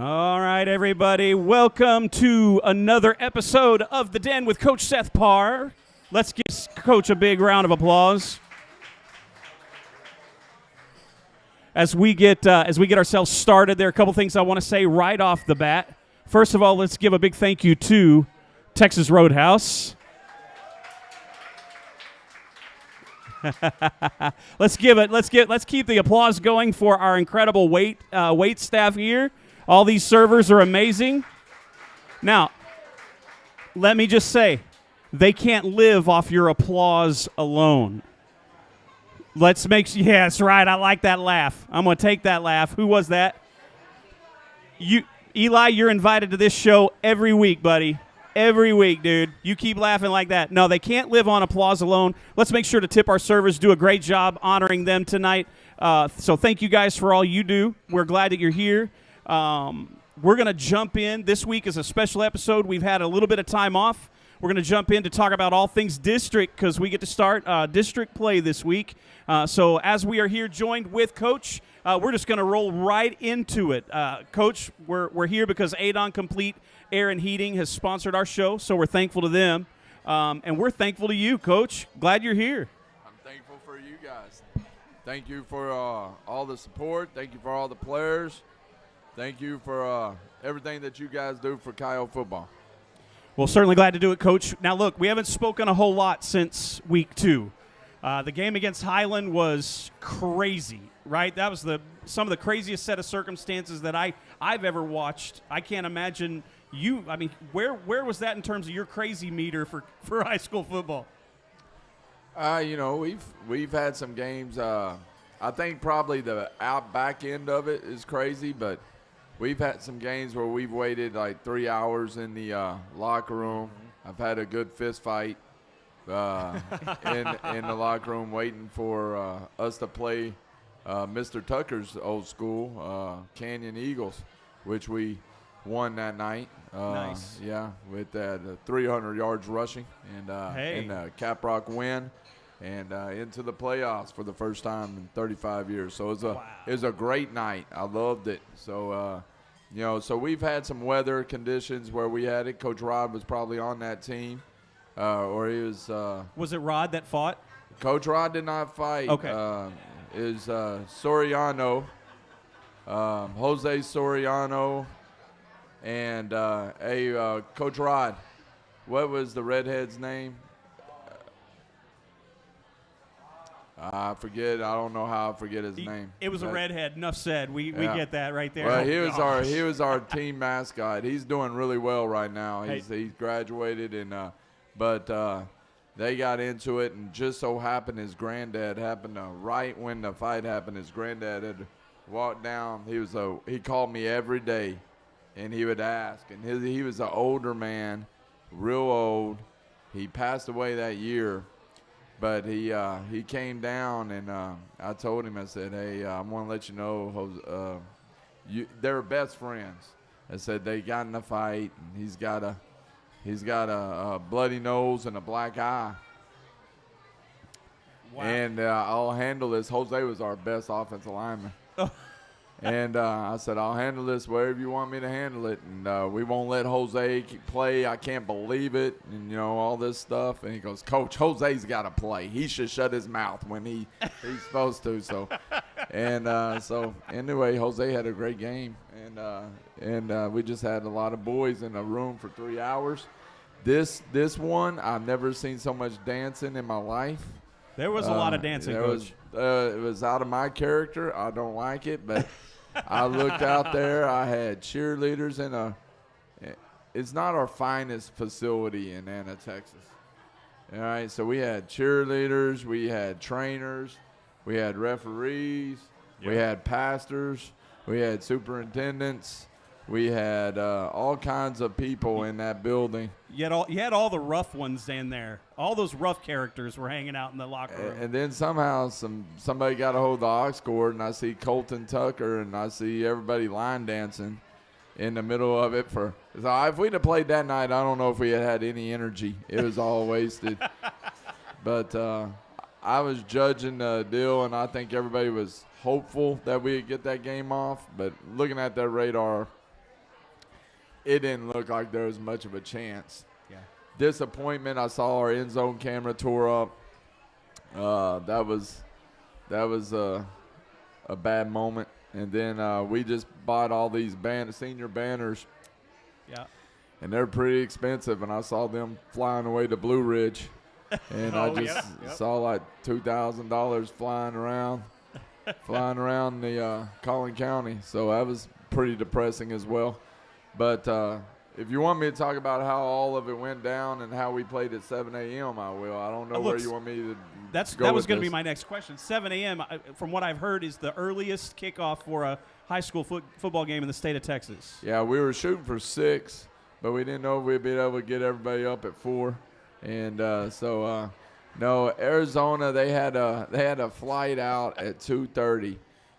All right, everybody. Welcome to another episode of The Den with Coach Seth Parr. Let's give Coach a big round of applause. As we get ourselves started, there are a couple things I want to say right off the bat. First of all, let's give a big thank you to Texas Roadhouse. Let's keep the applause going for our incredible wait staff here. All these servers are amazing. Now, let me just say, they can't live off your applause alone. Yes, right, I like that laugh. I'm going to take that laugh. Who was that? Eli, you're invited to this show every week, buddy. Every week, dude. You keep laughing like that. No, they can't live on applause alone. Let's make sure to tip our servers, do a great job honoring them tonight. So thank you guys for all you do. We're glad that you're here. We're going to jump in. This week is a special episode. We've had a little bit of time off. We're going to jump in to talk about all things district because we get to start district play this week. So as we are here joined with Coach, we're just going to roll right into it. Coach, we're here because Adon Complete Air and Heating has sponsored our show, so we're thankful to them. And we're thankful to you, Coach. Glad you're here. I'm thankful for you guys. Thank you for all the support. Thank you for all the players. Thank you for everything that you guys do for Coyote football. Well, certainly glad to do it, Coach. Now, look, we haven't spoken a whole lot since week 2. The game against Highland was crazy, right? That was some of the craziest set of circumstances that I've ever watched. I can't imagine you. I mean, where was that in terms of your crazy meter for high school football? We've had some games. I think probably the back end of it is crazy, but we've had some games where we've waited like 3 hours in the locker room. I've had a good fist fight in the locker room waiting for us to play Mr. Tucker's old school, Canyon Eagles, which we won that night. Nice. Yeah, with that 300 yards rushing and a Caprock win and into the playoffs for the first time in 35 years. So it was a great night. I loved it. So, so we've had some weather conditions where we had it. Coach Rod was probably on that team. Or he was. Was it Rod that fought? Coach Rod did not fight. Okay. Is Soriano, Jose Soriano, and Coach Rod. What was the redhead's name? I forget. I don't know how I forget his name. It was a redhead. Enough said. We get that right there. Well, he was our team mascot. He's doing really well right now. He's graduated and. But they got into it, and just so happened his granddad happened to, right when the fight happened, his granddad had walked down. He called me every day, and he would ask. And he was an older man, real old. He passed away that year, but he came down, and I told him, I said, hey, I want to let you know, they're best friends. I said they got in a fight, and he's got a bloody nose and a black eye. Wow. And I'll handle this. Jose was our best offensive lineman. And I said, I'll handle this wherever you want me to handle it. And we won't let Jose play. I can't believe it. And, all this stuff. And he goes, Coach, Jose's got to play. He should shut his mouth when he's supposed to. So, so anyway, Jose had a great game. And we just had a lot of boys in a room for 3 hours. This one, I've never seen so much dancing in my life. There was a lot of dancing, Coach. It was out of my character. I don't like it, but I looked out there. I had cheerleaders it's not our finest facility in Anna, Texas. All right, so we had cheerleaders, we had trainers, we had referees, we had pastors, we had superintendents. We had all kinds of people in that building. You had all the rough ones in there. All those rough characters were hanging out in the locker room. And then somehow somebody got a hold of the aux cord, and I see Colton Tucker, and I see everybody line dancing in the middle of it. So if we'd have played that night, I don't know if we had any energy. It was all wasted. But I was judging the deal, and I think everybody was hopeful that we'd get that game off. But looking at that radar, it didn't look like there was much of a chance. Yeah. Disappointment. I saw our end zone camera tore up. That was a bad moment. And then we just bought all these senior banners. Yeah. And they're pretty expensive. And I saw them flying away to Blue Ridge. And I just saw like $2,000 flying around the Collin County. So that was pretty depressing as well. But if you want me to talk about how all of it went down and how we played at 7 a.m., I will. I don't know where you want me to That was going to be my next question. 7 a.m., from what I've heard, is the earliest kickoff for a high school football game in the state of Texas. Yeah, we were shooting for 6, but we didn't know if we'd be able to get everybody up at 4. And no, Arizona, they had a flight out at 2:30.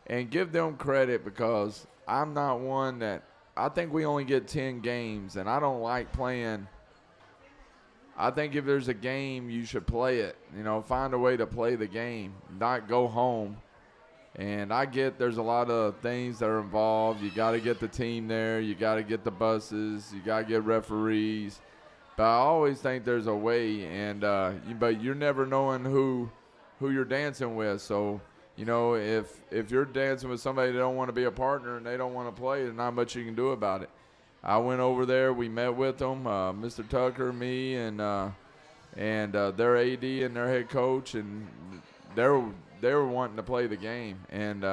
And give them credit because I'm not one that – I think we only get 10 games, and I don't like playing – I think if there's a game, you should play it. Find a way to play the game, not go home. And I get there's a lot of things that are involved. You got to get the team there. You got to get the buses. You got to get referees. But I always think there's a way, and but you're never knowing who you're dancing with. So, if you're dancing with somebody that don't want to be a partner and they don't want to play, there's not much you can do about it. I went over there. We met with them, Mr. Tucker, me, and their AD and their head coach, and they were wanting to play the game. And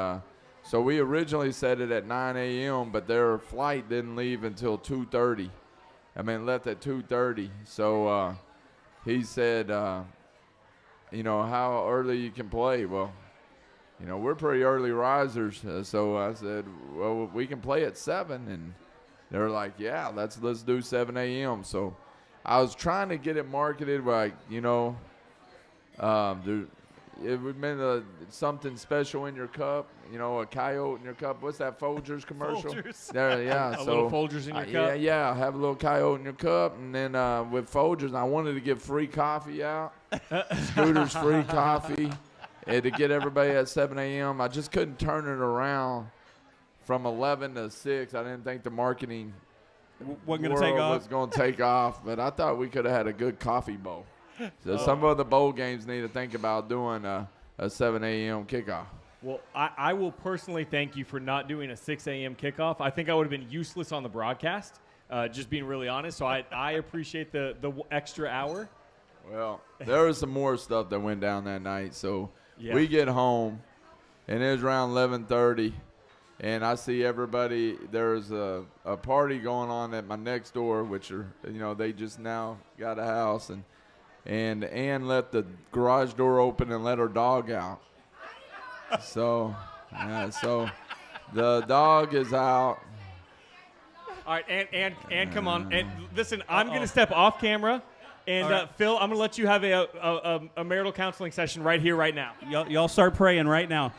so we originally set it at 9 a.m., but their flight didn't leave until 2:30. Left at 2:30. So he said, how early you can play. Well, we're pretty early risers. So I said, well, we can play at 7. And they were like, yeah, let's do 7 a.m. So I was trying to get it marketed like, it would mean something special in your cup, a coyote in your cup. What's that Folgers commercial? Folgers. There, yeah. A little Folgers in your cup? Yeah, have a little coyote in your cup. And then with Folgers, I wanted to give free coffee out. Scooter's free coffee. And to get everybody at 7 a.m. I just couldn't turn it around from 11 to 6. I didn't think the marketing wasn't going to take off. Was going to take off. But I thought we could have had a good coffee bowl. So some of the bowl games need to think about doing a 7 a.m. kickoff. Well, I will personally thank you for not doing a 6 a.m. kickoff. I think I would have been useless on the broadcast, just being really honest. So I appreciate the extra hour. Well, there was some more stuff that went down that night. So we get home, and it was around 11:30, and I see everybody. There's a party going on at my next door, which are, they just now got a house, and Ann let the garage door open and let her dog out. So the dog is out. All right, and come on. And listen, I'm going to step off camera. And, right. Phil, I'm going to let you have a marital counseling session right here, right now. Y'all start praying right now.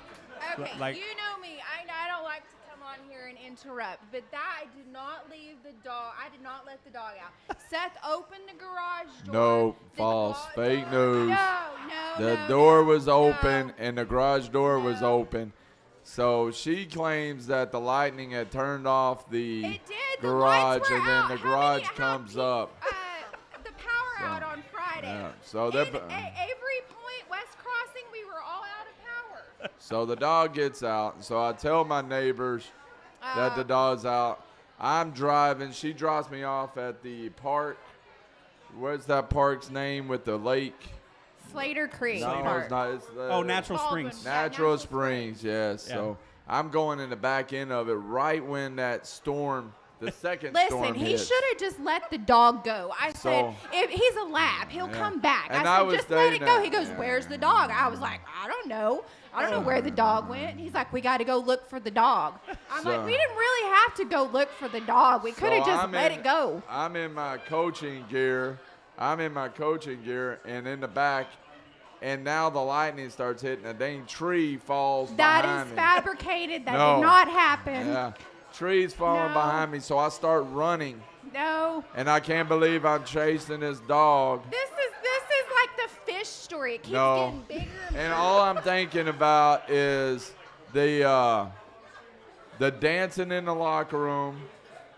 Okay, you know me. I don't like to come on here and interrupt, but I did not leave the dog. I did not let the dog out. Seth opened the garage door. No, false. Fake news. No. The door was open, and the garage door was open. So she claims that the lightning had turned off the garage, and then the garage comes up. The power out on Friday. Yeah. So at Avery Point, West Crossing, we were all out of power. So the dog gets out, and so I tell my neighbors that the dog's out. I'm driving. She drops me off at the park. What's that park's name with the lake? Slater Creek. No, it's not. It's Natural Springs. Natural Springs, yes. Yeah. So I'm going in the back end of it right when that storm, the second storm hits. Listen, he should have just let the dog go. I said, if he's a lab, he'll come back. And I said, just let it go. He goes, where's the dog? I was like, I don't know. I don't know where the dog went. He's like, we got to go look for the dog. I'm like, we didn't really have to go look for the dog. We could have just let it go. I'm in my coaching gear. And in the back, and now the lightning starts hitting. A dang tree falls behind me. That is fabricated. That did not happen. Yeah. Trees falling behind me, so I start running. No. And I can't believe I'm chasing this dog. This is like the fish story. It keeps getting bigger and bigger. And all I'm thinking about is the dancing in the locker room,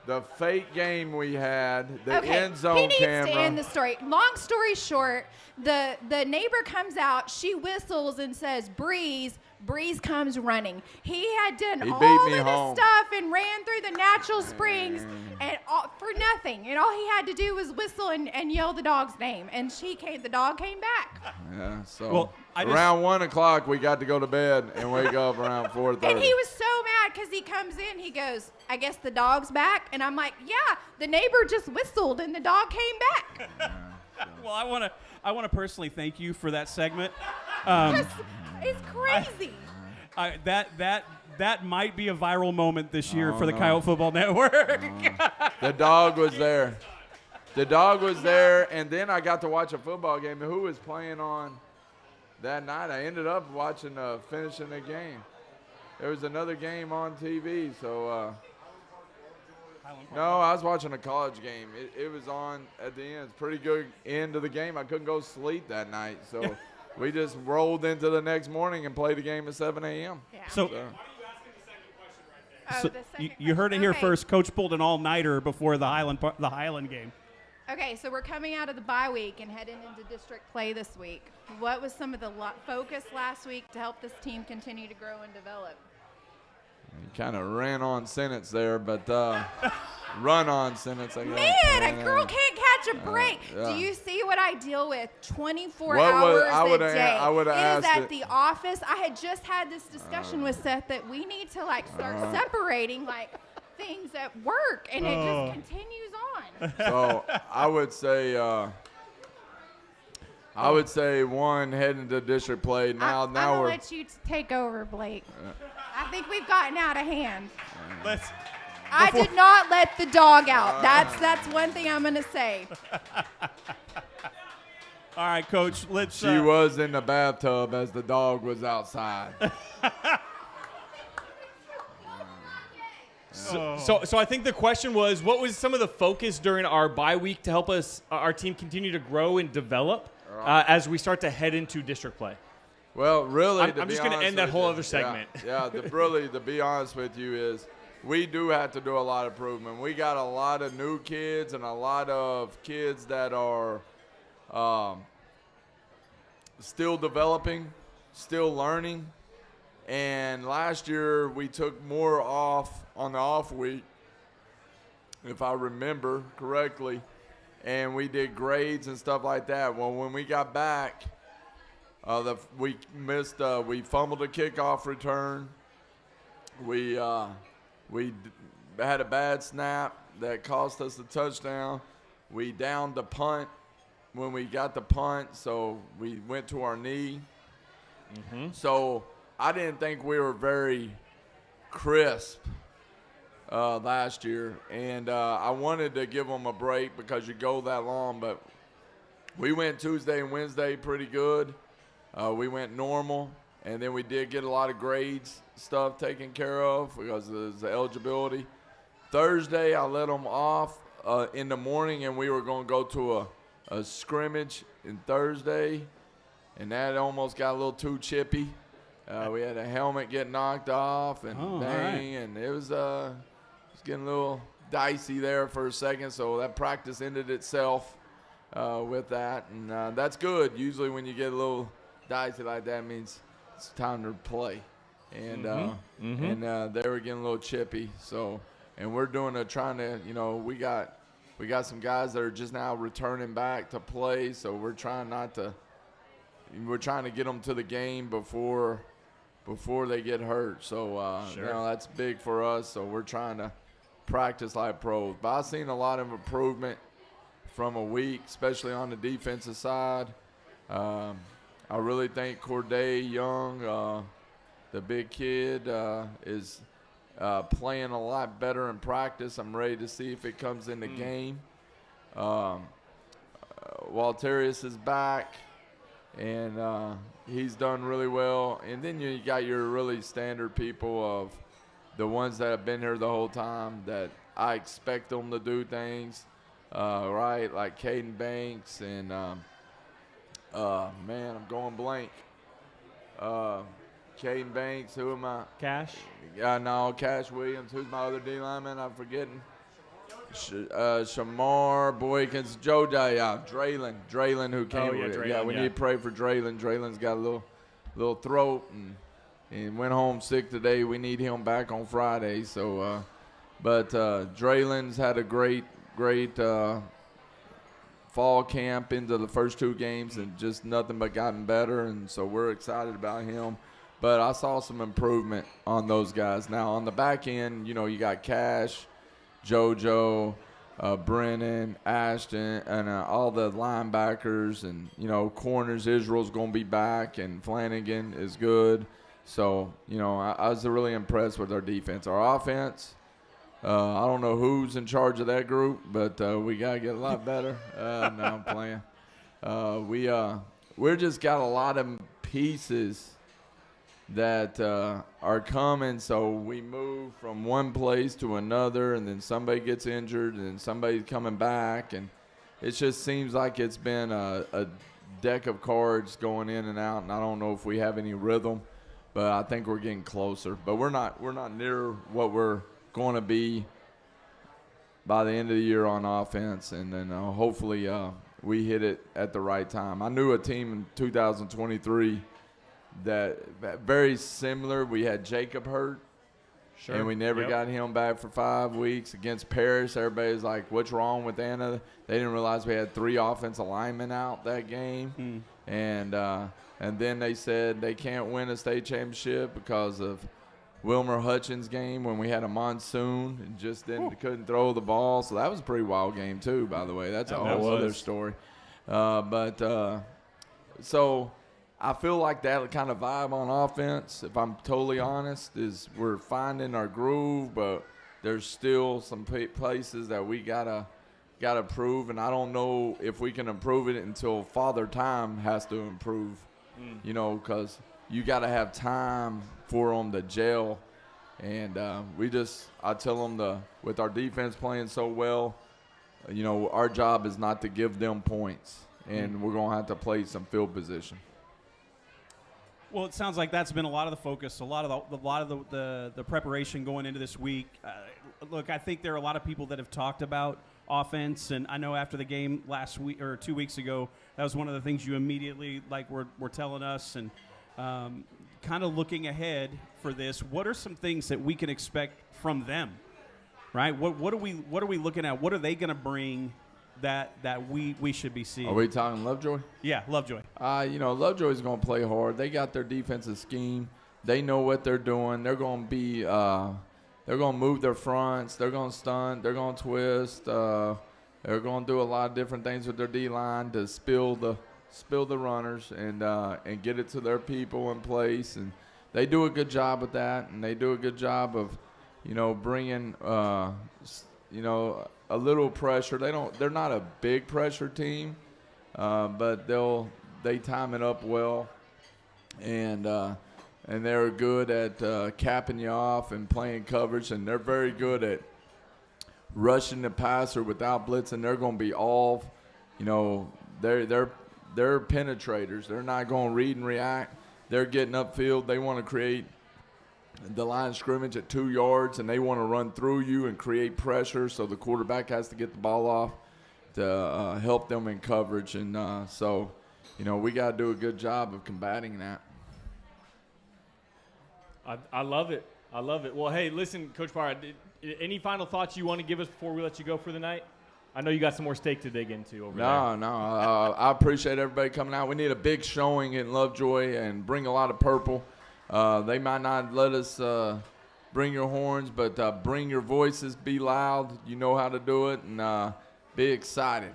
the fake game we had, the Okay, end zone he needs camera. to end the story. Long story short, the neighbor comes out, she whistles and says, "Breeze." Breeze comes running. He had done He all beat of me this home. stuff and ran through the natural springs and for nothing. And all he had to do was whistle and yell the dog's name. And the dog came back. Yeah, so Well, around 1 o'clock we got to go to bed and wake up around 4:30. And he was so mad because he comes in, he goes, "I guess the dog's back." And I'm like, "Yeah, the neighbor just whistled and the dog came back." Well, I want to personally thank you for that segment. It's crazy. That might be a viral moment this year Oh, for the no. Coyote Football Network. The dog was there. The dog was there, and then I got to watch a football game. Who was playing on that night? I ended up watching finishing the game. There was another game on TV, so no, I was watching a college game. It was on at the end. It's pretty good end of the game. I couldn't go sleep that night, so we just rolled into the next morning and played the game at 7 a.m. Yeah. So, Oh, so the second you heard it question. here Okay. first. Coach pulled an all-nighter before the Highland game. Okay, so we're coming out of the bye week and heading into district play this week. What was some of the focus last week to help this team continue to grow and develop? You kind of ran on sentence there, but run on sentence. I guess. Man, a Ran girl on. can't catch a break. yeah. Do you see what I deal with 24 What was- hours I a would've- day? I would've It is asked at it. the office. I had just had this discussion with Seth that we need to start separating things at work, and it just continues on. So I would say one heading to district play. Now I'm gonna we're let you take over, Blake. I think we've gotten out of hand. I did not let the dog out. That's one thing I'm gonna say. All right, Coach. Let's. she was in the bathtub as the dog was outside. So I think the question was, what was some of the focus during our bye week to help our team continue to grow and develop as we start to head into district play? Well, really, I'm just going to end that whole other segment. Yeah, really, to be honest with you, is we do have to do a lot of improvement. We got a lot of new kids and a lot of kids that are still developing, still learning. And last year we took more off on the off week, if I remember correctly, and we did grades and stuff like that. Well, when we got back, we fumbled a kickoff return. We had a bad snap that cost us a touchdown. We downed the punt when we got the punt, so we went to our knee. So I didn't think we were very crisp last year, and I wanted to give them a break because you go that long, but we went Tuesday and Wednesday pretty good. We went normal, and then we did get a lot of grades stuff taken care of because of the eligibility. Thursday, I let them off in the morning, and we were going to go to a scrimmage in Thursday, and that almost got a little too chippy. We had a helmet get knocked off, and bang, and it was getting a little dicey there for a second, so that practice ended itself with that, and that's good. Usually when you get a little dicey like that, it means it's time to play, and they were getting a little chippy, so, and we're trying to, we got some guys that are just now returning back to play, so we're trying to get them to the game before they get hurt. So, that's big for us. So we're trying to practice like pros. But I've seen a lot of improvement from a week, especially on the defensive side. I really think Corday Young, the big kid, is playing a lot better in practice. I'm ready to see if it comes in the game. Walterius is back. And he's done really well. And then you got your really standard people of the ones that have been here the whole time that I expect them to do things, right? Like Caden Banks and, man, I'm going blank. Caden Banks, who am I? Cash? No, Cash Williams. Who's my other D lineman? I'm forgetting. Shamar Boykins, Draylon, who came. Draylon, we need to pray for Draylon. Draylon's got a little throat and went home sick today. We need him back on Friday. So, but Draylon's had a great fall camp into the first 2 games and just nothing but gotten better. And so we're excited about him. But I saw some improvement on those guys. Now on the back end, you got Cash, JoJo, Brennan, Ashton, and all the linebackers and, corners. Israel's going to be back, and Flanagan is good. So, I was really impressed with our defense. Our offense, I don't know who's in charge of that group, but we got to get a lot better. No, I'm playing. We're just got a lot of pieces that are coming, so we move from one place to another, and then somebody gets injured, and then somebody's coming back, and it just seems like it's been a deck of cards going in and out, and I don't know if we have any rhythm, but I think we're getting closer. But we're not near what we're going to be by the end of the year on offense, and then hopefully we hit it at the right time. I knew a team in 2023 that very similar. We had Jacob hurt, and we never got him back for 5 weeks against Paris. Everybody's like, "What's wrong with Anna?" They didn't realize we had 3 offensive linemen out that game, and then they said they can't win a state championship because of Wilmer Hutchins' game when we had a monsoon and just couldn't throw the ball. So that was a pretty wild game too, by the way. That's a whole other story. So I feel like that kind of vibe on offense, if I'm totally honest, is we're finding our groove, but there's still some places that we gotta prove, and I don't know if we can improve it until Father Time has to improve, because you got to have time for them to gel, and I tell them with our defense playing so well, our job is not to give them points, and we're gonna have to play some field position. Well, it sounds like that's been a lot of the focus, a lot of the preparation going into this week. Look, I think there are a lot of people that have talked about offense, and I know after the game last week or 2 weeks ago, that was one of the things you immediately were telling us, and kind of looking ahead for this. What are some things that we can expect from them? Right? What are we looking at? What are they going to bring that we should be seeing? Are we talking Lovejoy? Yeah, Lovejoy. Lovejoy's going to play hard. They got their defensive scheme. They know what they're doing. They're going to be they're going to move their fronts. They're going to stunt. They're going to twist. They're going to do a lot of different things with their D-line to spill the runners and get it to their people in place. And they do a good job with that, and they do a good job of, bringing, a little pressure. They're not a big pressure team, but they time it up well, and they're good at capping you off and playing coverage, and they're very good at rushing the passer without blitzing. They're going to be all, they're penetrators. They're not going to read and react. They're getting upfield. They want to create the line of scrimmage at 2 yards, and they want to run through you and create pressure, so the quarterback has to get the ball off to help them in coverage. And so, we got to do a good job of combating that. I love it. I love it. Well, hey, listen, Coach Parr, any final thoughts you want to give us before we let you go for the night? I know you got some more steak to dig into over there. No. I appreciate everybody coming out. We need a big showing in Lovejoy and bring a lot of purple. They might not let us bring your horns, but bring your voices, be loud. You know how to do it, and be excited.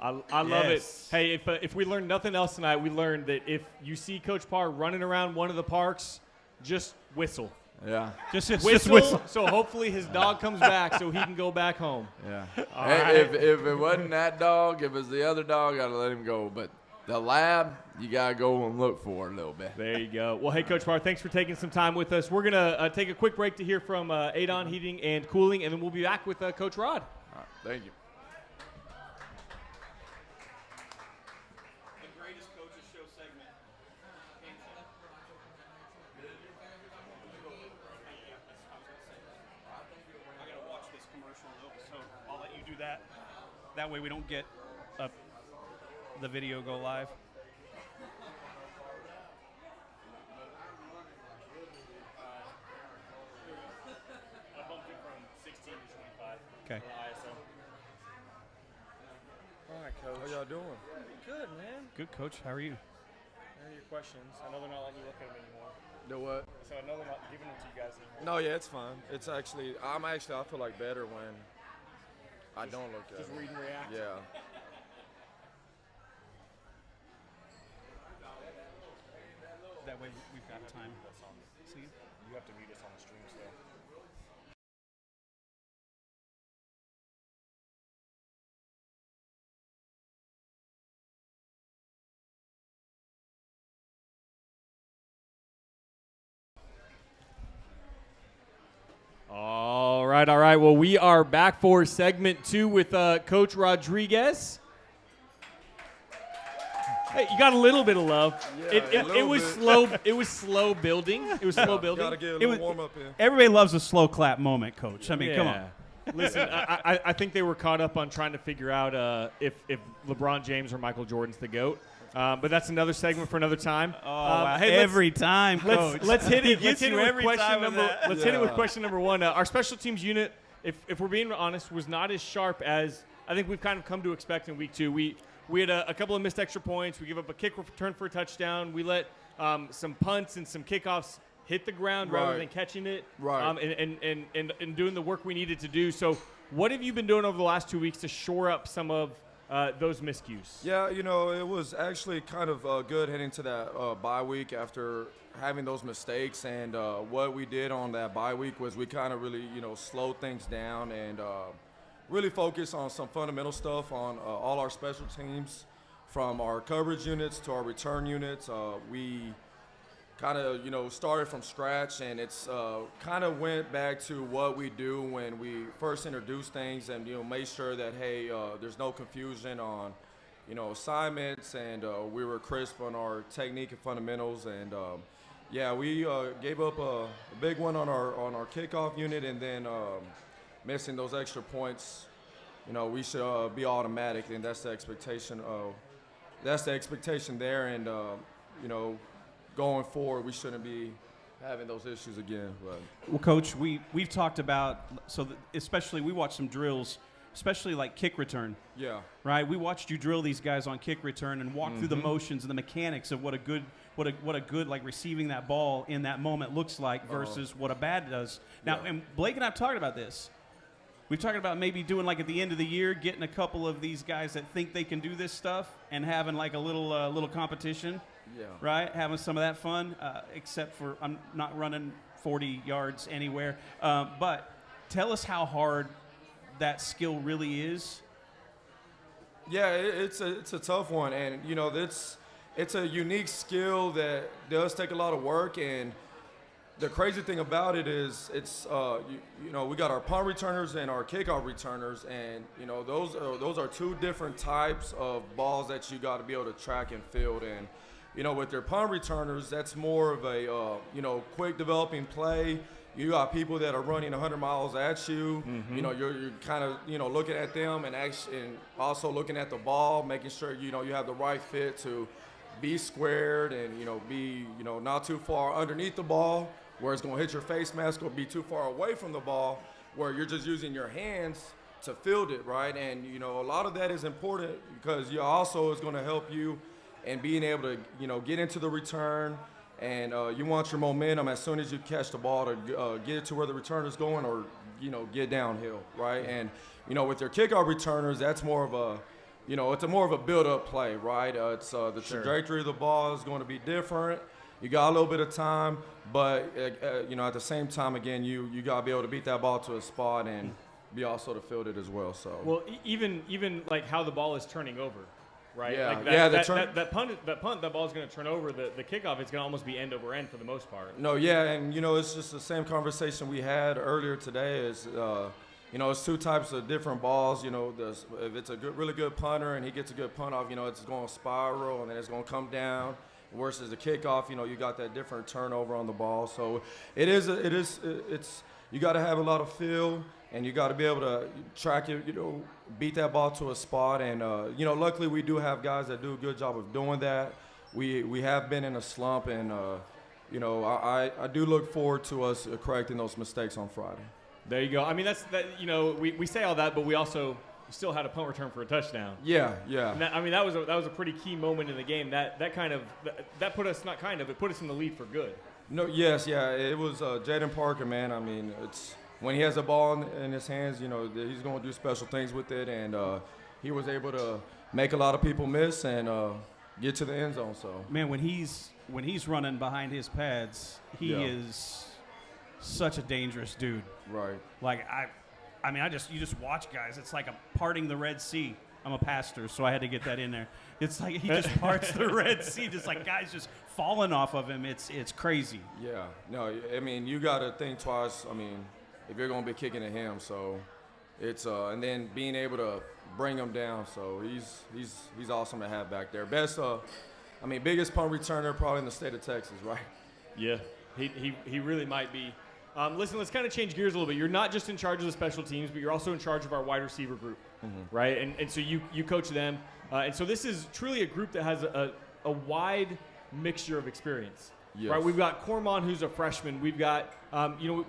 I love it. Hey, if we learned nothing else tonight, we learned that if you see Coach Parr running around one of the parks, just whistle. Yeah. Just whistle. whistle. So hopefully his dog comes back so he can go back home. Yeah. Right. If it wasn't that dog, if it was the other dog, I'd let him go. But the lab, you got to go and look for a little bit. There you go. Well, hey, Coach Parr, thanks for taking some time with us. We're going to take a quick break to hear from Adon Heating and Cooling, and then we'll be back with Coach Rod. All right, thank you. The greatest coaches show segment. I gotta watch this commercial though, so I'll That way we don't get the video go live. I bumped it from 16 to 25. Okay. ISO. All right, Coach. How y'all doing? Good, man. Good, Coach. How are you? Here are your questions. I know they're not letting you look at them anymore. The what? So I know they're not giving them to you guys anymore. No, yeah, it's fine. It's actually, I feel like better when I don't look at Just it. read and react. Yeah. That way we've got time. See? You have to mute us on the stream still. All right, all right. Well, we are back for segment 2 with Coach Rodriguez. Hey, you got a little bit of love. Yeah, It was bit. slow. It was slow building. It was slow building. Gotta get a It little was- warm up here. Everybody loves a slow clap moment, Coach. I mean, come on. Yeah. Listen, I think they were caught up on trying to figure out if LeBron James or Michael Jordan's the GOAT. But that's another segment for another time. Oh, wow. hey, let's- every time, Coach. Let's hit it. He Let's gets hit it you with every question time with number. that. Let's hit it with Yeah. question number 1. Our special teams unit, if we're being honest, was not as sharp as I think we've kind of come to expect in week 2. We had a couple of missed extra points. We gave up a kick return for a touchdown. We let some punts and some kickoffs hit the ground rather Right. than catching it. Right. And doing the work we needed to do. So, what have you been doing over the last 2 weeks to shore up some of those miscues? Yeah, it was actually kind of good heading to that bye week after having those mistakes. And what we did on that bye week was we kind of really, slowed things down and really focused on some fundamental stuff on all our special teams, from our coverage units to our return units. We kind of, started from scratch, and it's kind of went back to what we do when we first introduced things and, made sure that, hey, there's no confusion on, assignments, and we were crisp on our technique and fundamentals. And, yeah, we gave up a big one on our kickoff unit, and then missing those extra points, we should be automatic, and that's the expectation. That's the expectation there, and, going forward, we shouldn't be having those issues again. But Well, Coach, we've talked about, especially we watched some drills, especially like kick return, yeah, right? We watched you drill these guys on kick return and walk through the motions and the mechanics of what a good like receiving that ball in that moment looks like versus what a bad does. Now, Yeah. and Blake and I have talked about this. We've talked about maybe doing like at the end of the year, getting a couple of these guys that think they can do this stuff and having like a little competition. yeah. Right, having some of that fun, except for I'm not running 40 yards anywhere. But tell us how hard that skill really is. Yeah, it's a tough one, and it's a unique skill that does take a lot of work. And the crazy thing about it is it's we got our punt returners and our kickoff returners, and those are two different types of balls that you got to be able to track and field. And with their punt returners, that's more of a quick developing play. You got people that are running 100 miles at you. You're kind of looking at them and also looking at the ball, making sure you have the right fit to be squared and be not too far underneath the ball where it's going to hit your face mask, or be too far away from the ball where you're just using your hands to field it, right? And a lot of that is important because you also is going to help you in being able to get into the return. And you want your momentum as soon as you catch the ball to get it to where the returner's going, or get downhill, right? And with your kickoff returners, that's more of a it's more of a build-up play, right? It's the trajectory of the ball is going to be different. You got a little bit of time, but at the same time, again, you got to be able to beat that ball to a spot and be also to field it as well. So even like how the ball is turning over. Right. Yeah, like that punt, that ball is going to turn over. The kickoff, it's going to almost be end over end for the most part. No, yeah, and it's just the same conversation we had earlier today. Is it's two types of different balls. If it's a really good punter and he gets a good punt off, it's going to spiral and then it's going to come down. Versus the kickoff, you got that different turnover on the ball. So it's you got to have a lot of feel, and you got to be able to track it, beat that ball to a spot. And, luckily we do have guys that do a good job of doing that. We have been in a slump, and, I do look forward to us correcting those mistakes on Friday. There you go. I mean, we say all that, but we also still had a punt return for a touchdown. Yeah. And that was a pretty key moment in the game. That put us it put us in the lead for good. No, yes, yeah. It was Jaden Parker, man. I mean, it's when he has the ball in his hands, he's going to do special things with it, and he was able to make a lot of people miss and get to the end zone. So, man, when he's running behind his pads, he is such a dangerous dude. Right. Like you just watch guys. It's like parting the Red Sea. I'm a pastor, so I had to get that in there. It's like he just parts the Red Sea, just like guys just falling off of him. It's crazy. Yeah. No, I mean, you got to think twice. I mean, if you're going to be kicking at him, so it's and then being able to bring him down. So he's awesome to have back there. Biggest punt returner probably in the state of Texas, right? Yeah. He really might be. Listen, let's kind of change gears a little bit. You're not just in charge of the special teams, but you're also in charge of our wide receiver group, right? And so you coach them. And so this is truly a group that has a wide mixture of experience. Yes. Right? We've got Cormon, who's a freshman. We've got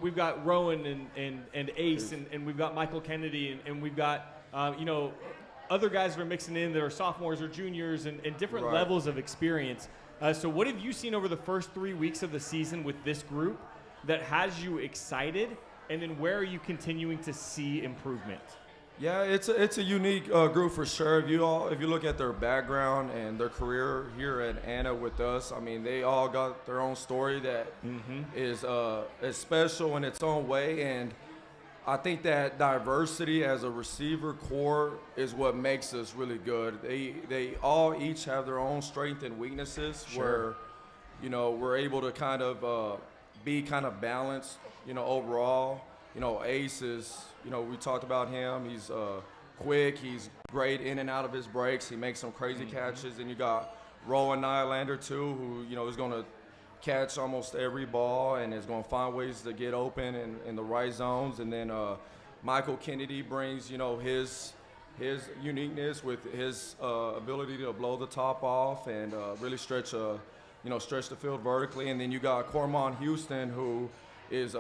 we've got Rowan and Ace, and we've got Michael Kennedy, and we've got other guys that are mixing in that are sophomores or juniors and different levels of experience. So what have you seen over the first 3 weeks of the season with this group that has you excited, and then where are you continuing to see improvement? Yeah, it's a unique group for sure. If you look at their background and their career here at Anna with us, I mean, they all got their own story that is special in its own way, and I think that diversity as a receiver core is what makes us really good. They all each have their own strengths and weaknesses where, we're able to kind of be kind of balanced, overall. Ace is, we talked about him. He's quick. He's great in and out of his breaks. He makes some crazy catches. And you got Rowan Nylander, too, who, is going to catch almost every ball and is going to find ways to get open in the right zones. And then Michael Kennedy brings, his uniqueness with his ability to blow the top off and really stretch the field vertically. And then you got Cormon Houston, who is,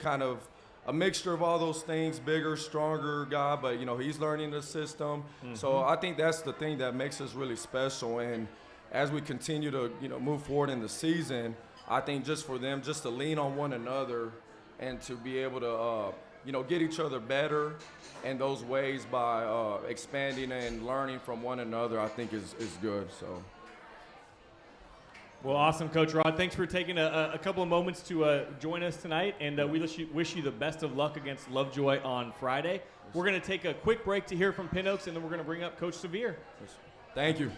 kind of a mixture of all those things, bigger, stronger guy, but, he's learning the system. So I think that's the thing that makes us really special. And as we continue to, move forward in the season, I think just for them just to lean on one another and to be able to, get each other better in those ways by expanding and learning from one another, I think is good. So. Well, awesome, Coach Rod. Thanks for taking a couple of moments to join us tonight, and we wish you the best of luck against Lovejoy on Friday. We're going to take a quick break to hear from Pin Oaks, and then we're going to bring up Coach Sevier. Thank you.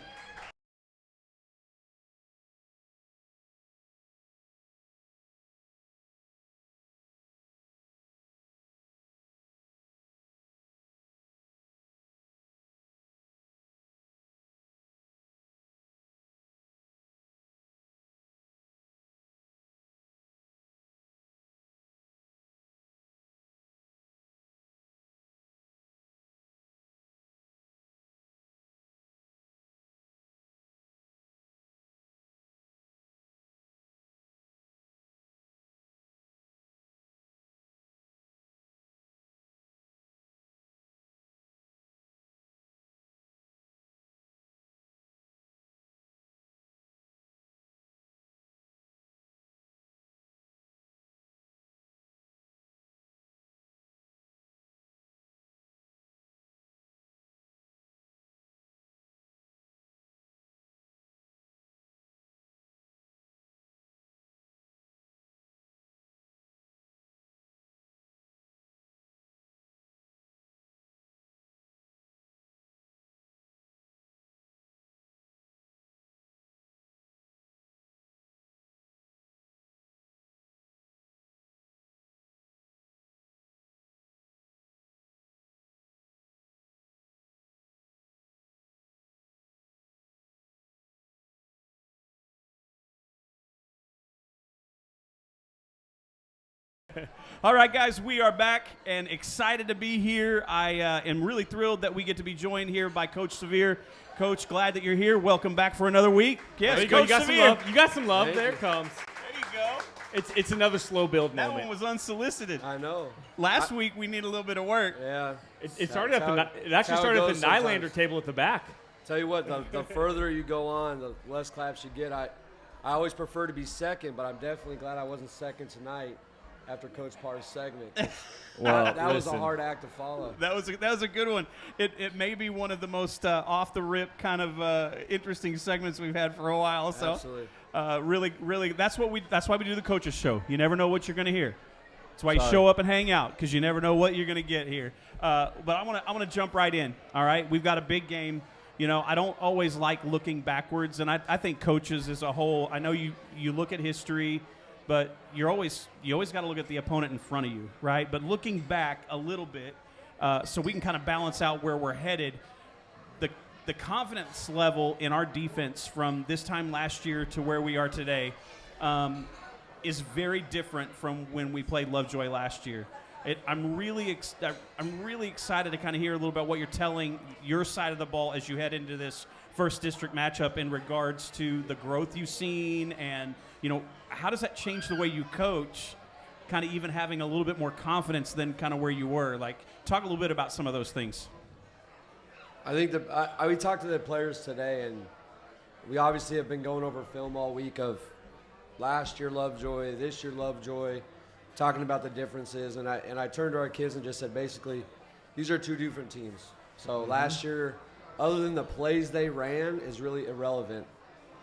All right, guys, we are back and excited to be here. I am really thrilled that we get to be joined here by Coach Severe. Coach, glad that you're here. Welcome back for another week. Yes, There you go. Coach You got Severe. some love. You got some love. Thank There you. it comes. There you go. It's another slow build That moment. one was unsolicited. I know. Last week, we need a little bit of work. Yeah. It started at That's it actually how it started at goes the Nylander sometimes. table at the back. Tell you what, the further you go on, the less claps you get. I always prefer to be second, but I'm definitely glad I wasn't second tonight after Coach Parr's segment. Well, that was a hard act to follow. That was a good one. It may be one of the most off the rip kind of interesting segments we've had for a while. So Absolutely. really that's why we do the coaches show. You never know what you're going to hear. That's why you show up and hang out, because you never know what you're going to get here. But I want to jump right in. All right, we've got a big game. You know, I don't always like looking backwards, and I think coaches as a whole. I know you look at history, but you always got to look at the opponent in front of you, right? But looking back a little bit, so we can kind of balance out where we're headed. The confidence level in our defense from this time last year to where we are today is very different from when we played Lovejoy last year. I'm really excited to kind of hear a little about what you're telling your side of the ball as you head into this first district matchup in regards to the growth you've seen, and how does that change the way you coach, kind of even having a little bit more confidence than kind of where you were. Like, talk a little bit about some of those things. I think we talked to the players today, and we obviously have been going over film all week of last year Lovejoy, this year Lovejoy, talking about the differences. And I turned to our kids and just said, basically, these are two different teams. So last year, other than the plays they ran, is really irrelevant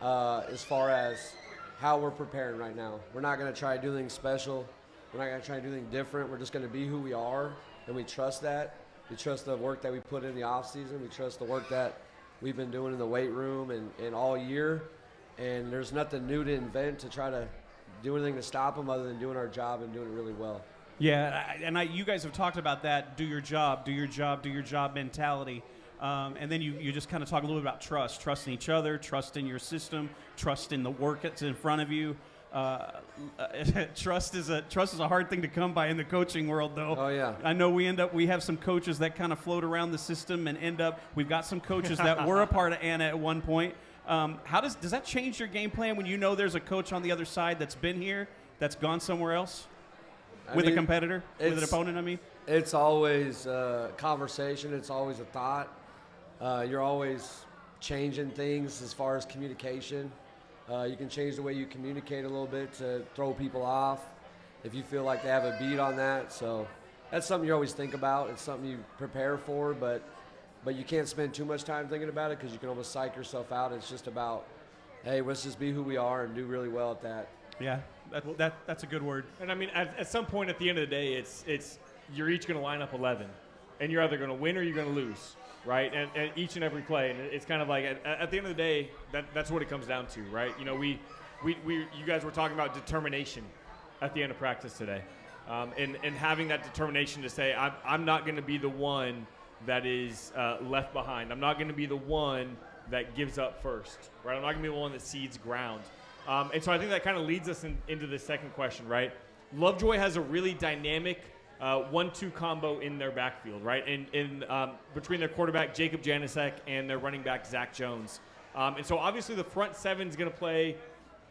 as far as how we're preparing right now. We're not going to try to do anything special. We're not going to try to do anything different. We're just going to be who we are, and we trust that. We trust the work that we put in the offseason. We trust the work that we've been doing in the weight room and all year. And there's nothing new to invent to try to do anything to stop them other than doing our job and doing it really well. Yeah, you guys have talked about that, do your job mentality. And then you just kind of talk a little bit about trust in each other, trust in your system, trust in the work that's in front of you. Trust is a hard thing to come by in the coaching world, though. Oh, yeah. I know we have some coaches that kind of float around the system and we've got some coaches that were a part of Anna at one point. How does that change your game plan when you know there's a coach on the other side that's been here, that's gone somewhere else with a competitor, with an opponent? I mean, it's always a conversation. It's always a thought. You're always changing things as far as communication. You can change the way you communicate a little bit to throw people off if you feel like they have a beat on that. So that's something you always think about. It's something you prepare for, but you can't spend too much time thinking about it because you can almost psych yourself out. It's just about, hey, let's just be who we are and do really well at that. Yeah, that's a good word. And I mean, at some point at the end of the day, it's you're each going to line up 11, and you're either going to win or you're going to lose, right? And each and every play, and it's kind of like at the end of the day, that's what it comes down to, right? You know, you guys were talking about determination at the end of practice today, and having that determination to say, I'm not going to be the one that is left behind. I'm not going to be the one that gives up first, right? I'm not going to be the one that cedes ground. And so I think that kind of leads us into the second question, right? Lovejoy has a really dynamic 1-2 combo in their backfield, right? And between their quarterback, Jacob Janisek, and their running back, Zach Jones. And so obviously the front seven is going to play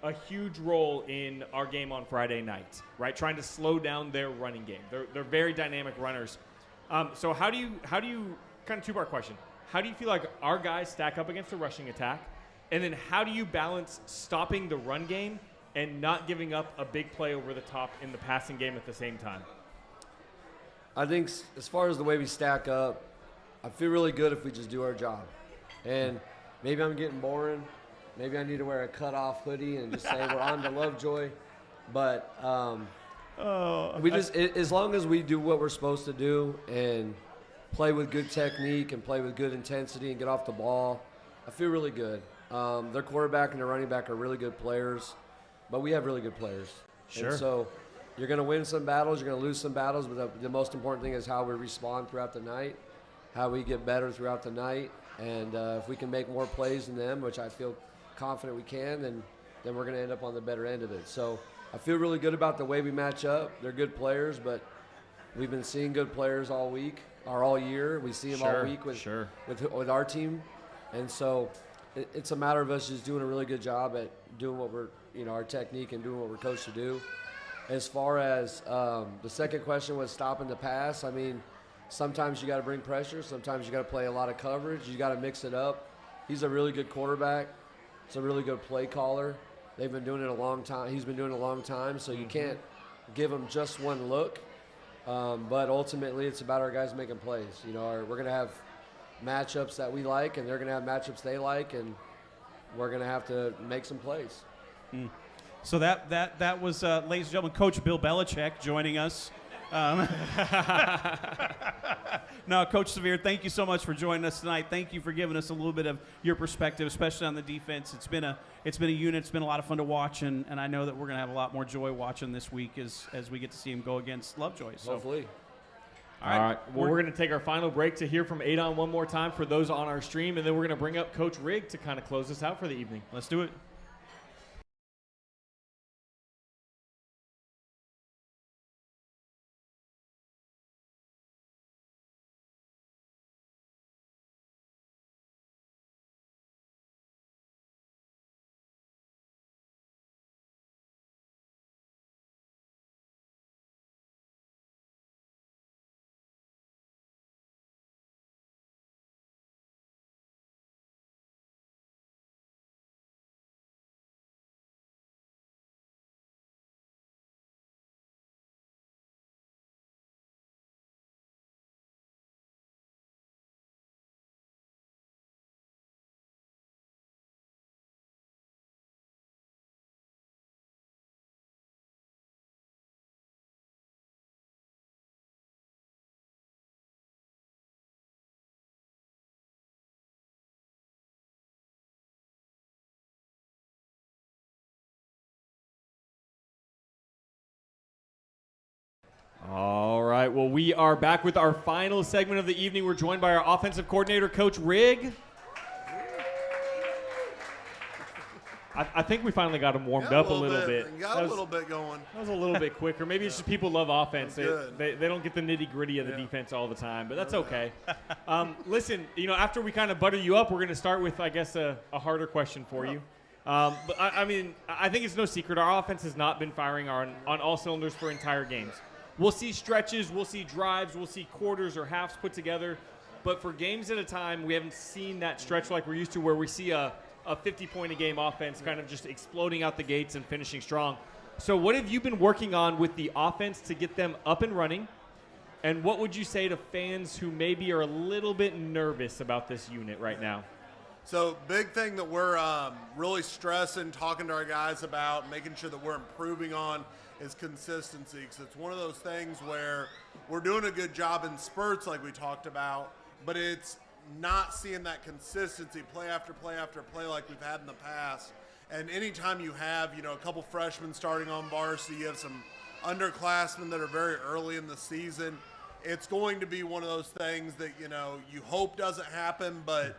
a huge role in our game on Friday night, right? Trying to slow down their running game. They're very dynamic runners. So how do you kind of two-part question. How do you feel like our guys stack up against the rushing attack? And then how do you balance stopping the run game and not giving up a big play over the top in the passing game at the same time? I think as far as the way we stack up, I feel really good if we just do our job. And maybe I'm getting boring. Maybe I need to wear a cutoff hoodie and just say we're on to Lovejoy. But as long as we do what we're supposed to do and play with good technique and play with good intensity and get off the ball, I feel really good. Their quarterback and their running back are really good players, but we have really good players. Sure. And so you're going to win some battles, you're going to lose some battles, but the most important thing is how we respond throughout the night, how we get better throughout the night, and if we can make more plays than them, which I feel confident we can, then we're going to end up on the better end of it. So I feel really good about the way we match up. They're good players, but we've been seeing good players all week or all year. We see them all week with our team, and so it's a matter of us just doing a really good job at doing what we're, our technique and doing what we're coached to do. As far as the second question was stopping the pass, I mean, sometimes you got to bring pressure. Sometimes you got to play a lot of coverage. You got to mix it up. He's a really good quarterback. He's a really good play caller. They've been doing it a long time. He's been doing it a long time, so you can't give him just one look. But ultimately, it's about our guys making plays. We're going to have matchups that we like, and they're going to have matchups they like, and we're going to have to make some plays. So that was, ladies and gentlemen, Coach Bill Belichick joining us. No, Coach Severe, thank you so much for joining us tonight. Thank you for giving us a little bit of your perspective, especially on the defense. It's been a unit. It's been a lot of fun to watch, and I know that we're going to have a lot more joy watching this week as we get to see him go against Lovejoy. So. Hopefully. All right. Well, we're going to take our final break to hear from Adon one more time for those on our stream, and then we're going to bring up Coach Rigg to kind of close us out for the evening. Let's do it. All right. Well, we are back with our final segment of the evening. We're joined by our offensive coordinator, Coach Rigg. I think we finally got him warmed up a little bit. Got a little bit going. That was a little bit quicker. Maybe it's just people love offense. They don't get the nitty-gritty of the defense all the time, but that's okay. Listen, after we kind of butter you up, we're going to start with, I guess, a harder question for you. But I mean, I think it's no secret our offense has not been firing on all cylinders for entire games. We'll see stretches, we'll see drives, we'll see quarters or halves put together. But for games at a time, we haven't seen that stretch like we're used to where we see a 50-point-a-game offense kind of just exploding out the gates and finishing strong. So what have you been working on with the offense to get them up and running? And what would you say to fans who maybe are a little bit nervous about this unit right now? So big thing that we're really stressing, talking to our guys about, making sure that we're improving on is consistency. Because it's one of those things where we're doing a good job in spurts like we talked about, but it's not seeing that consistency play after play after play like we've had in the past. And anytime you have, a couple freshmen starting on varsity, you have some underclassmen that are very early in the season, it's going to be one of those things that, you hope doesn't happen, but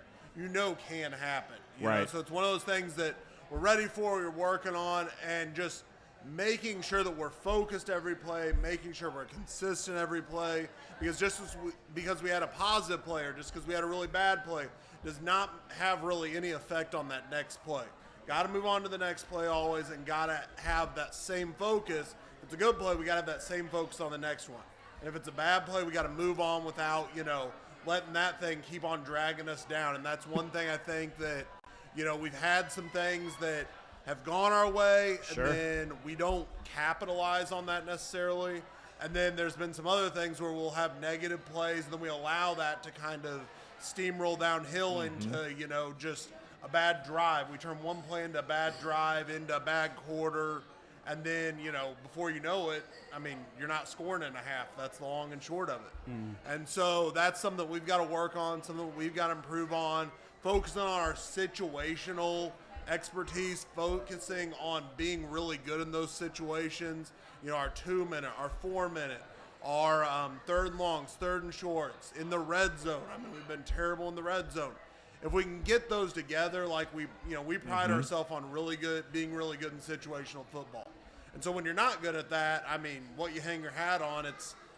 can happen. Right. So it's one of those things that we're ready for, we're working on, and just making sure that we're focused every play, making sure we're consistent every play, because because we had a positive play or just because we had a really bad play does not have really any effect on that next play. Got to move on to the next play always, and got to have that same focus. If it's a good play, we got to have that same focus on the next one. And if it's a bad play, we got to move on without, letting that thing keep on dragging us down. And that's one thing I think that, we've had some things that have gone our way, Sure. and then we don't capitalize on that necessarily. And then there's been some other things where we'll have negative plays, and then we allow that to kind of steamroll downhill into, just a bad drive. We turn one play into a bad drive, into a bad quarter, and then, before you know it, you're not scoring in a half. That's the long and short of it. And so that's something that we've got to work on, something that we've got to improve on, focusing on our situational expertise, focusing on being really good in those situations. Our 2-minute, our 4-minute, our third and longs, third and shorts, in the red zone. We've been terrible in the red zone. If we can get those together, like we pride ourselves on being really good in situational football. And so when you're not good at that, I mean, what you hang your hat on,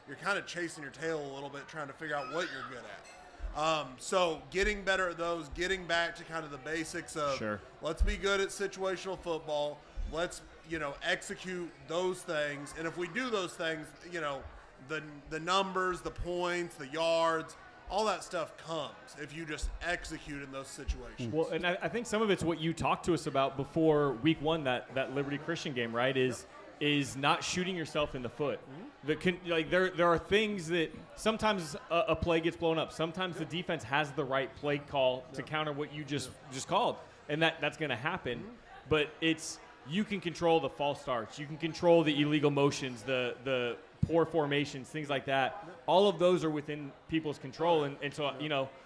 you're kind of chasing your tail a little bit, trying to figure out what you're good at. So getting better at those, getting back to kind of the basics of let's be good at situational football. Let's, execute those things. And if we do those things, the numbers, the points, the yards, all that stuff comes if you just execute in those situations. Well, and I think some of it's what you talked to us about before week 1, that Liberty Christian game, right? Is not shooting yourself in the foot. There are things that sometimes a play gets blown up. Sometimes the defense has the right play call to counter what you just called, and that's going to happen. But you can control the false starts. You can control the illegal motions, the poor formations, things like that. All of those are within people's control, and so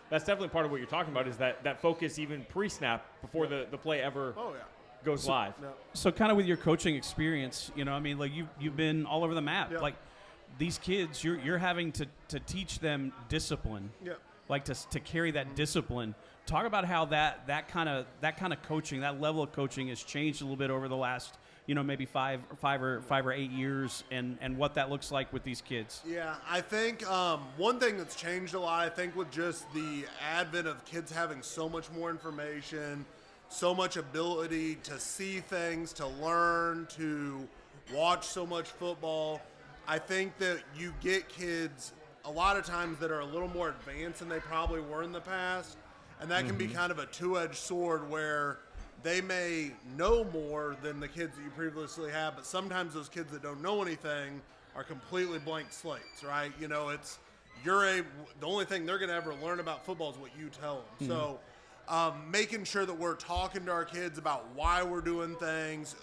that's definitely part of what you're talking about is that focus even pre-snap before the play ever goes live. So kind of with your coaching experience, you've been all over the map. Yeah. Like these kids, you're having to teach them discipline. Yeah. Like to carry that discipline. Talk about how that kind of coaching, that level of coaching has changed a little bit over the last maybe five or 8 years, and what that looks like with these kids. Yeah, I think one thing that's changed a lot, I think with just the advent of kids having so much more information, so much ability to see things, to learn, to watch so much football, I think that you get kids a lot of times that are a little more advanced than they probably were in the past, and that can be kind of a two-edged sword where they may know more than the kids that you previously had, but sometimes those kids that don't know anything are completely blank slates, right? The only thing they're going to ever learn about football is what you tell them. So making sure that we're talking to our kids about why we're doing things,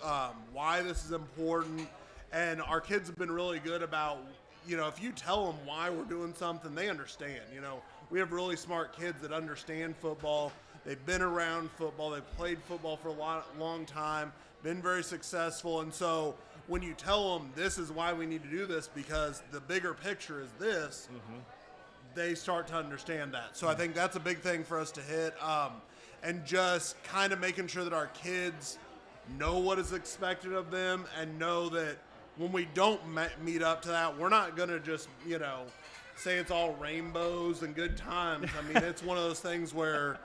why this is important, and our kids have been really good about, if you tell them why we're doing something, they understand. We have really smart kids that understand football. They've been around football. They've played football for a long time, been very successful. And so when you tell them this is why we need to do this because the bigger picture is this, they start to understand that. So I think that's a big thing for us to hit, and just kind of making sure that our kids know what is expected of them and know that when we don't meet up to that, we're not going to just, say it's all rainbows and good times. I mean, it's one of those things where,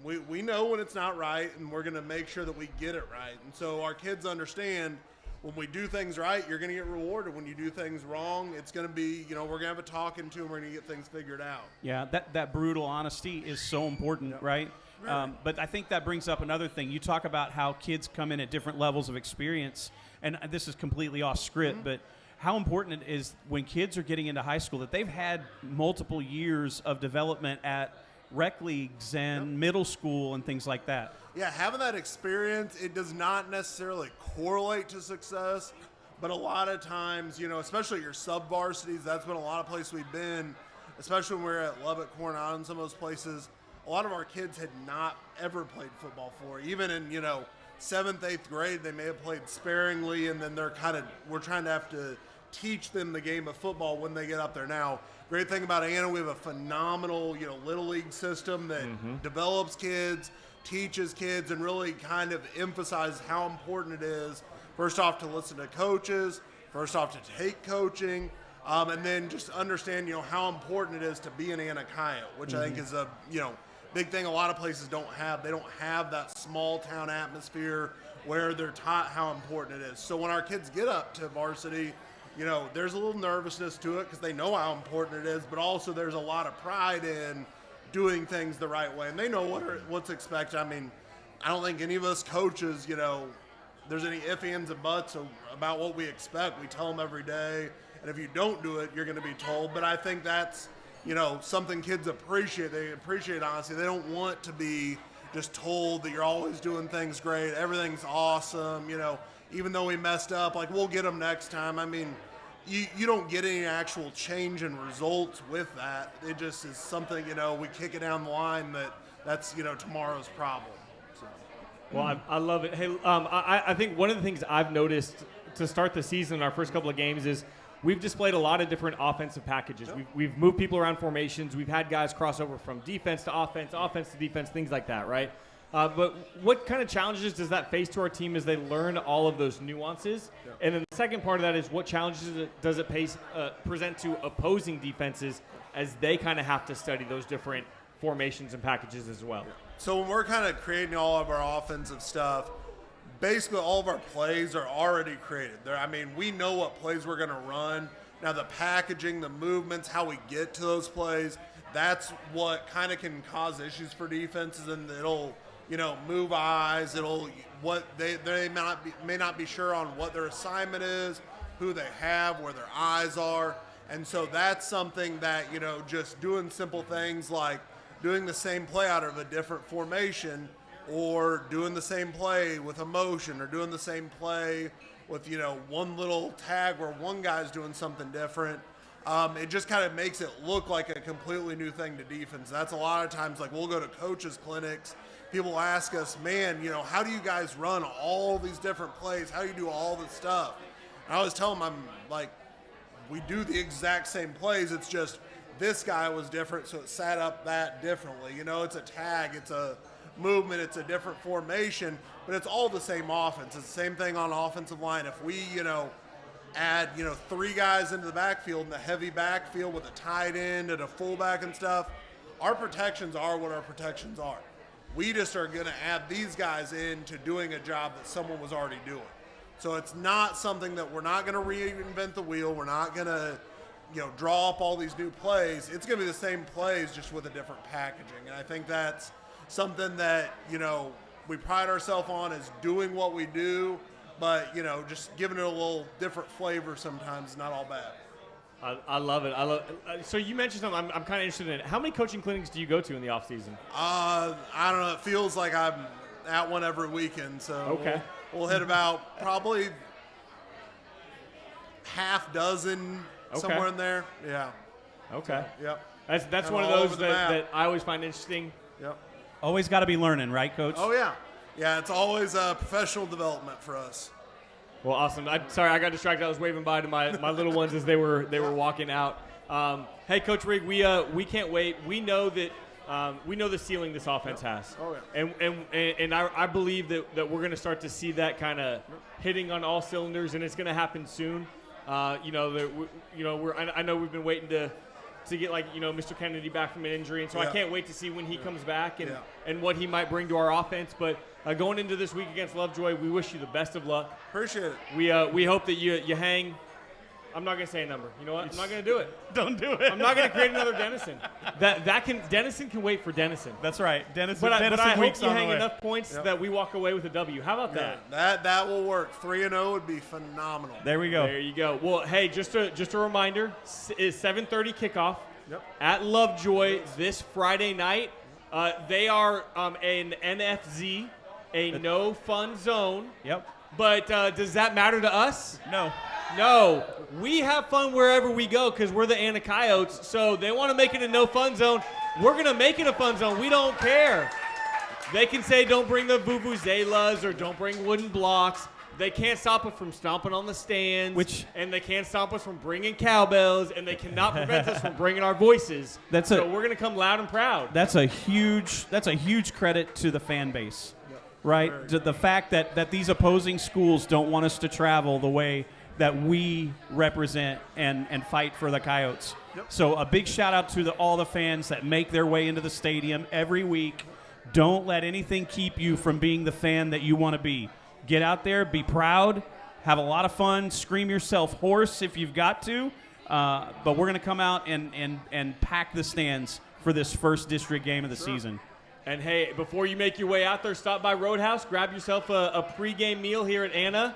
we know when it's not right, and we're going to make sure that we get it right. And so our kids understand when we do things right, you're going to get rewarded. When you do things wrong, it's going to be, we're going to have a talking to, and we're going to get things figured out. Yeah, that brutal honesty is so important, right? But I think that brings up another thing. You talk about how kids come in at different levels of experience, and this is completely off script, but how important it is when kids are getting into high school that they've had multiple years of development at rec leagues and middle school and things like that. Yeah, having that experience, it does not necessarily correlate to success, but a lot of times, especially your sub-varsities, that's been a lot of places we've been, especially when we were at Lubbock, Coronado, and some of those places. A lot of our kids had not ever played football before. Even in, 7th, 8th grade, they may have played sparingly, and then we're trying to have to teach them the game of football when they get up there. Now, great thing about Anna, we have a phenomenal, little league system that develops kids, teaches kids, and really kind of emphasizes how important it is, first off, to listen to coaches, first off, to take coaching, and then just understand, how important it is to be an Anna Coyote, which I think is a, big thing a lot of places don't have. They don't have that small town atmosphere where they're taught how important it is. So when our kids get up to varsity, there's a little nervousness to it because they know how important it is, but also there's a lot of pride in doing things the right way, and they know what's expected. I mean, I don't think any of us coaches, there's any ifs, ands, and buts about what we expect. We tell them every day, and if you don't do it, you're going to be told. But I think that's, something kids appreciate. They appreciate honesty. They don't want to be just told that you're always doing things great, everything's awesome, even though we messed up, like, we'll get them next time. I mean, you don't get any actual change in results with that. It just is something, we kick it down the line that's tomorrow's problem. So. Well, I love it. Hey, I think one of the things I've noticed to start the season in our first couple of games is we've displayed a lot of different offensive packages. We've moved people around formations. We've had guys cross over from defense to offense to defense, things like that, right? But what kind of challenges does that face to our team as they learn all of those nuances? Yeah. And then the second part of that is what challenges does it present to opposing defenses as they kind of have to study those different formations and packages as well? Yeah. So when we're kind of creating all of our offensive stuff, basically all of our plays are already created. We know what plays we're going to run. Now the packaging, the movements, how we get to those plays, that's what kind of can cause issues for defenses, and it'll move eyes. They may not be sure on what their assignment is, who they have, where their eyes are. And so that's something that, just doing simple things like doing the same play out of a different formation, or doing the same play with a motion, or doing the same play with, one little tag where one guy's doing something different. It just kind of makes it look like a completely new thing to defense. That's a lot of times, like, we'll go to coaches' clinics. People ask us, man, how do you guys run all these different plays? How do you do all this stuff? And I always tell them, we do the exact same plays. It's just this guy was different, so it sat up that differently. It's a tag, it's a movement, it's a different formation, but it's all the same offense. It's the same thing on offensive line. If we, add, 3 guys into the backfield in the heavy backfield with a tight end and a fullback and stuff, our protections are what our protections are. We just are going to add these guys in to doing a job that someone was already doing. So it's not something that we're not going to reinvent the wheel. We're not going to, draw up all these new plays. It's going to be the same plays, just with a different packaging. And I think that's something that, we pride ourselves on, is doing what we do, but, just giving it a little different flavor sometimes is not all bad. I love it. So you mentioned something I'm kind of interested in. How many coaching clinics do you go to in the off season? I don't know. It feels like I'm at one every weekend. So okay. We'll hit about probably half dozen, somewhere in there. Yeah. Okay. Yep. That's one of those that I always find interesting. Yep. Always got to be learning, right, Coach? Oh, yeah. Yeah, it's always professional development for us. Well, awesome. Sorry, I got distracted. I was waving by to my little ones as they were walking out. Hey, Coach Rigg, we can't wait. We know that we know the ceiling this offense has. Oh, yeah. And I believe that we're going to start to see that kind of hitting on all cylinders, and it's going to happen soon. I know we've been waiting to get Mr. Kennedy back from an injury, and so I can't wait to see when he comes back and what he might bring to our offense. But going into this week against Lovejoy, we wish you the best of luck. Appreciate it. We hope that you hang. I'm not going to say a number. You know what? I'm not going to do it. Don't do it. I'm not going to create another Dennison. Dennison can wait for Dennison. That's right. Dennison but I hope week's you on hang the way. enough points that we walk away with a W. How about that? That will work. 3-0 would be phenomenal. There we go. There you go. Well, hey, just a reminder, is 7:30 kickoff at Lovejoy this Friday night. They are an NFZ, a no fun zone. Yep. But does that matter to us? No. No. We have fun wherever we go because we're the Anna Coyotes. So they want to make it a no fun zone. We're going to make it a fun zone. We don't care. They can say don't bring the vuvuzelas or don't bring wooden blocks. They can't stop us from stomping on the stands. And they can't stop us from bringing cowbells. And they cannot prevent us from bringing our voices. So we're going to come loud and proud. That's a huge credit to the fan base. Right? The fact that these opposing schools don't want us to travel the way that we represent and fight for the Coyotes. So a big shout out to all the fans that make their way into the stadium every week. Don't let anything keep you from being the fan that you want to be. Get out there, be proud, have a lot of fun, scream yourself hoarse if you've got to. But we're going to come out and pack the stands for this first district game of the season. And hey, before you make your way out there, stop by Roadhouse, grab yourself a pregame meal here at Anna.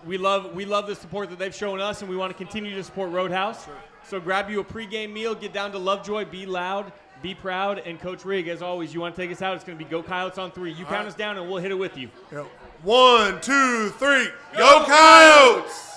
We love the support that they've shown us, and we want to continue to support Roadhouse. So grab you a pregame meal, get down to Lovejoy, be loud, be proud, and Coach Rigg, as always, you want to take us out? It's going to be Go Coyotes on 3. You count us down, and we'll hit it with you. 1, 2, 3, Go Coyotes!